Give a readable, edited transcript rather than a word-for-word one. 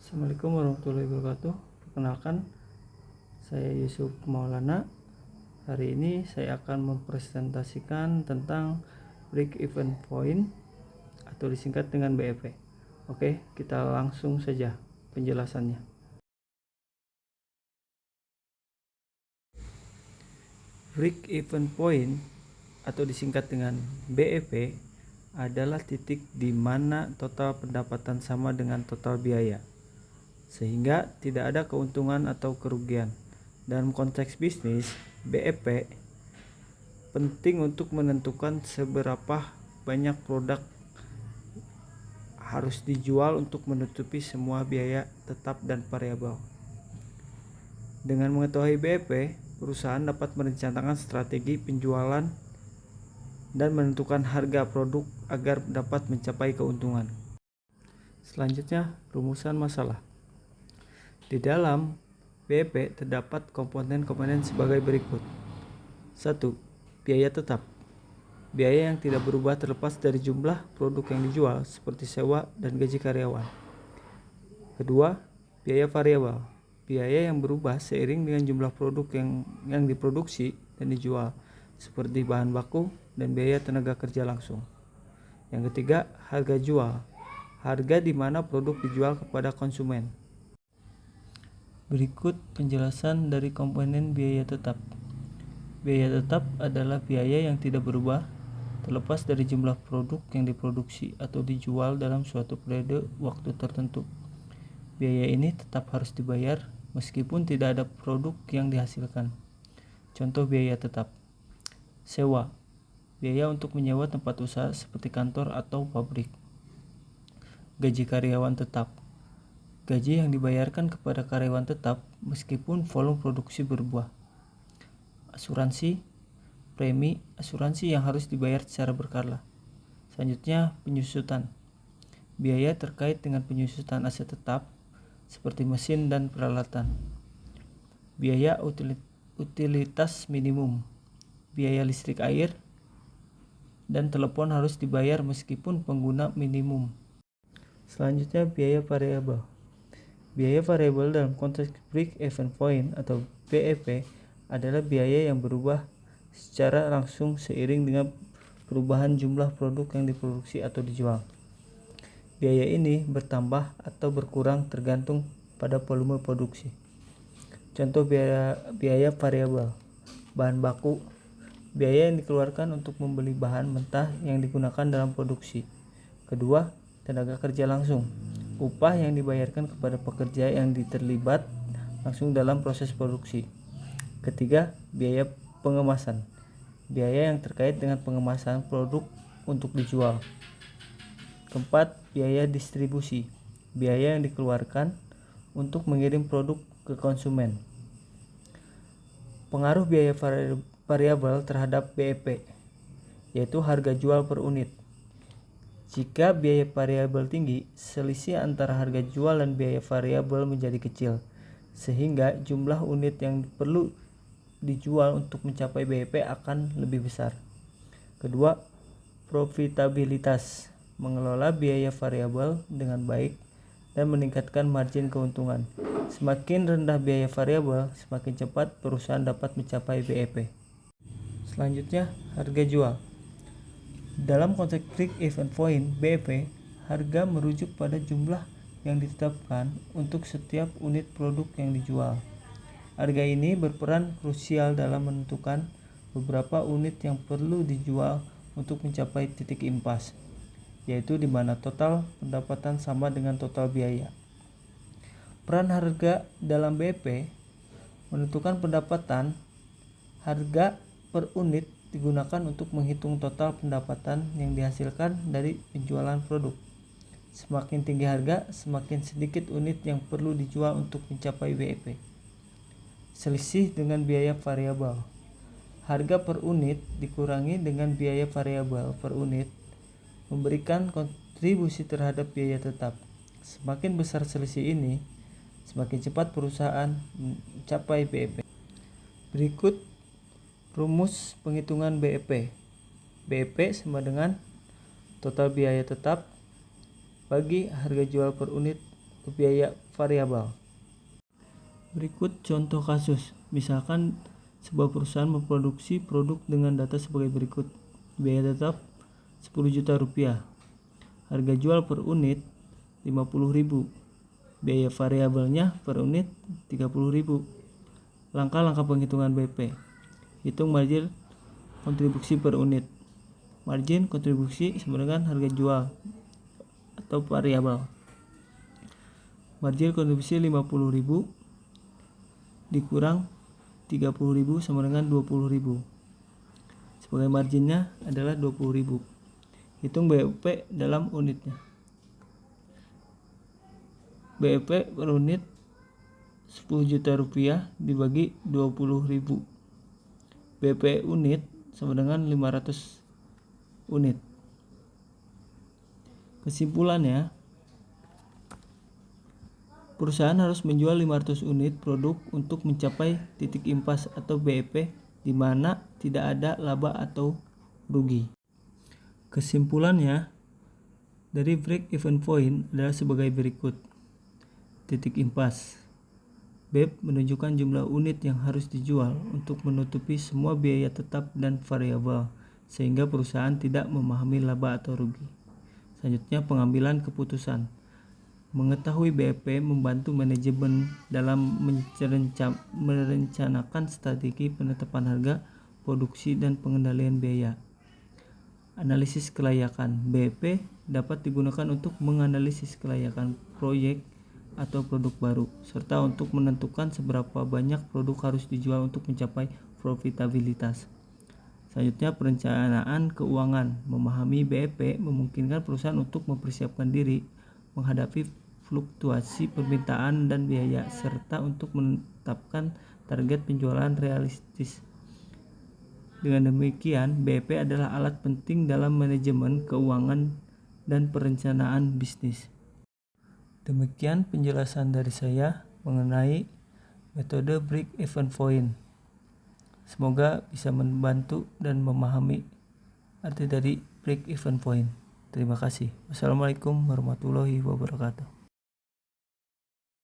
Assalamualaikum warahmatullahi wabarakatuh. Perkenalkan, saya Yusuf Maulana. Hari ini saya akan mempresentasikan tentang break even point atau disingkat dengan BEP. Oke, kita langsung saja penjelasannya. Break even point atau disingkat dengan BEP adalah titik di mana total pendapatan sama dengan total biaya, sehingga tidak ada keuntungan atau kerugian. Dalam konteks bisnis, BEP penting untuk menentukan seberapa banyak produk harus dijual untuk menutupi semua biaya tetap dan variabel. Dengan mengetahui BEP, perusahaan dapat merencanakan strategi penjualan dan menentukan harga produk agar dapat mencapai keuntungan. Selanjutnya, rumusan masalah. Di dalam BEP terdapat komponen-komponen sebagai berikut. 1. Biaya tetap. Biaya yang tidak berubah terlepas dari jumlah produk yang dijual seperti sewa dan gaji karyawan. Kedua, biaya variabel. Biaya yang berubah seiring dengan jumlah produk yang diproduksi dan dijual seperti bahan baku dan biaya tenaga kerja langsung. Yang ketiga, harga jual. Harga di mana produk dijual kepada konsumen. Berikut penjelasan dari komponen biaya tetap. Biaya tetap adalah biaya yang tidak berubah terlepas dari jumlah produk yang diproduksi atau dijual dalam suatu periode waktu tertentu. Biaya ini tetap harus dibayar meskipun tidak ada produk yang dihasilkan. Contoh biaya tetap: sewa, biaya untuk menyewa tempat usaha seperti kantor atau pabrik. Gaji karyawan tetap, gaji yang dibayarkan kepada karyawan tetap meskipun volume produksi berubah. Asuransi, premi asuransi yang harus dibayar secara berkala. Selanjutnya, penyusutan, biaya terkait dengan penyusutan aset tetap seperti mesin dan peralatan. Biaya utilitas minimum, biaya listrik, air, dan telepon harus dibayar meskipun pengguna minimum. Selanjutnya, biaya variabel. Biaya variabel dalam konteks break even point atau BEP adalah biaya yang berubah secara langsung seiring dengan perubahan jumlah produk yang diproduksi atau dijual. Biaya ini bertambah atau berkurang tergantung pada volume produksi. Contoh biaya variabel: bahan baku, biaya yang dikeluarkan untuk membeli bahan mentah yang digunakan dalam produksi. Kedua, tenaga kerja langsung, upah yang dibayarkan kepada pekerja yang terlibat langsung dalam proses produksi. Ketiga, biaya pengemasan, biaya yang terkait dengan pengemasan produk untuk dijual. Keempat, biaya distribusi, biaya yang dikeluarkan untuk mengirim produk ke konsumen. Pengaruh biaya variabel terhadap BEP, yaitu harga jual per unit. Jika biaya variabel tinggi, selisih antara harga jual dan biaya variabel menjadi kecil, sehingga jumlah unit yang perlu dijual untuk mencapai BEP akan lebih besar. Kedua, profitabilitas, mengelola biaya variabel dengan baik dan meningkatkan margin keuntungan. Semakin rendah biaya variabel, semakin cepat perusahaan dapat mencapai BEP. Selanjutnya, harga jual. Dalam konteks break even point BEP, harga merujuk pada jumlah yang ditetapkan untuk setiap unit produk yang dijual. Harga ini berperan krusial dalam menentukan beberapa unit yang perlu dijual untuk mencapai titik impas, yaitu di mana total pendapatan sama dengan total biaya. Peran harga dalam BEP menentukan pendapatan. Harga per unit digunakan untuk menghitung total pendapatan yang dihasilkan dari penjualan produk. Semakin tinggi harga, semakin sedikit unit yang perlu dijual untuk mencapai BEP. Selisih dengan biaya variabel. Harga per unit dikurangi dengan biaya variabel per unit memberikan kontribusi terhadap biaya tetap. Semakin besar selisih ini, semakin cepat perusahaan mencapai BEP. Berikut rumus penghitungan BEP. BEP sama dengan total biaya tetap bagi harga jual per unit atau biaya variabel. Berikut contoh kasus. Misalkan sebuah perusahaan memproduksi produk dengan data sebagai berikut. Biaya tetap 10 juta rupiah. Harga jual per unit 50.000. Biaya variabelnya per unit 30.000. Langkah-langkah penghitungan BP. Hitung margin kontribusi per unit. Margin kontribusi sama dengan harga jual atau variabel. Margin kontribusi 50.000 dikurang 30.000 sama dengan 20.000. Sebagai marginnya adalah 20.000. Hitung BEP dalam unitnya. BEP per unit 10 juta rupiah dibagi 20.000. BEP unit sama dengan 500 unit. Kesimpulannya, perusahaan harus menjual 500 unit produk untuk mencapai titik impas atau BEP di mana tidak ada laba atau rugi. Kesimpulannya, dari break even point adalah sebagai berikut. Titik impas. BEP menunjukkan jumlah unit yang harus dijual untuk menutupi semua biaya tetap dan variabel sehingga perusahaan tidak memahami laba atau rugi. Selanjutnya, pengambilan keputusan. Mengetahui BEP membantu manajemen dalam merencanakan strategi penetapan harga, produksi, dan pengendalian biaya. Analisis kelayakan. BEP dapat digunakan untuk menganalisis kelayakan proyek atau produk baru, serta untuk menentukan seberapa banyak produk harus dijual untuk mencapai profitabilitas. Selanjutnya, perencanaan keuangan. Memahami BEP memungkinkan perusahaan untuk mempersiapkan diri menghadapi fluktuasi permintaan dan biaya, serta untuk menetapkan target penjualan realistis. Dengan demikian, BEP adalah alat penting dalam manajemen keuangan dan perencanaan bisnis. Demikian penjelasan dari saya mengenai metode break even point. Semoga bisa membantu dan memahami arti dari break even point. Terima kasih. Wassalamualaikum warahmatullahi wabarakatuh.